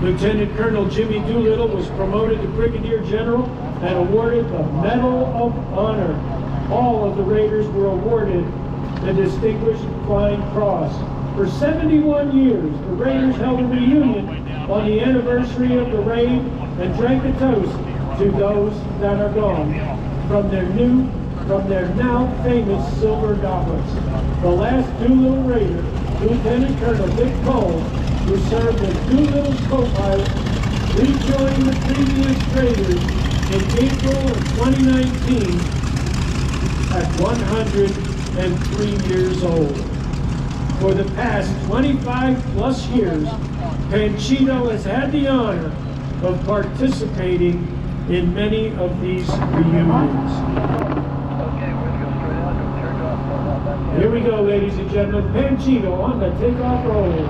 Lieutenant Colonel Jimmy Doolittle was promoted to Brigadier General and awarded the Medal of Honor. All of the Raiders were awarded the Distinguished Flying Cross. For 71 years, the Raiders held a reunion on the anniversary of the raid and drank a toast to those that are gone from their now famous silver goblets. The last Doolittle Raider, Lieutenant Colonel Dick Cole, who served as Doolittle's co-pilot, rejoined the previous Raiders in April of 2019 at 103 years old. For the past 25 plus years, Panchito has had the honor of participating in many of these reunions. Here we go, ladies and gentlemen. Panchito on the takeoff roll.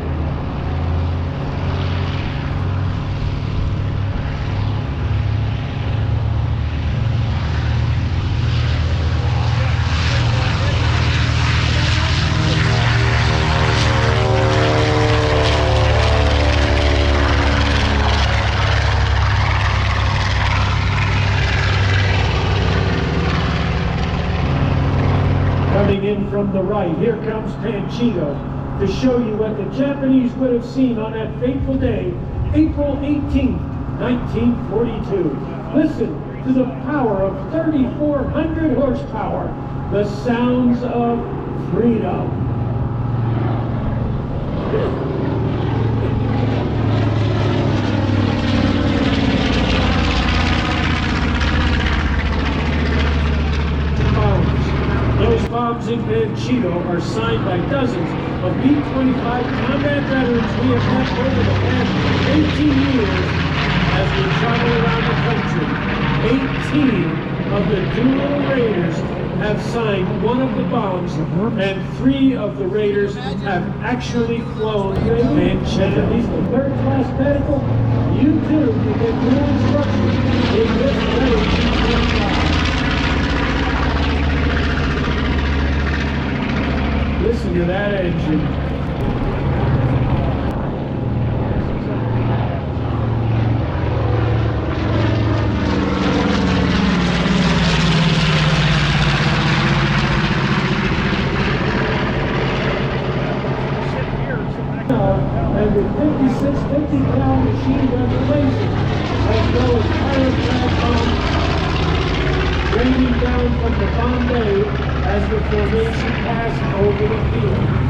Coming in from the right, here comes Panchito to show you what the Japanese would have seen on that fateful day, April 18th, 1942. Listen to the power of 3,400 horsepower, the sounds of freedom. Those bombs in Panchito are signed by dozens of B-25 combat veterans we have met over the past 18 years as we travel around the country. 18 of the Doolittle Raiders have signed one of the bombs, and 3 of the Raiders have actually flown Panchito. He's the third-class medical. You too can get new instructions in this raid. Listen to that engine. And the 56-50 cal machine gun lasers, as well as pyro bombs raining down from the bomb bay as the formation passed over the field.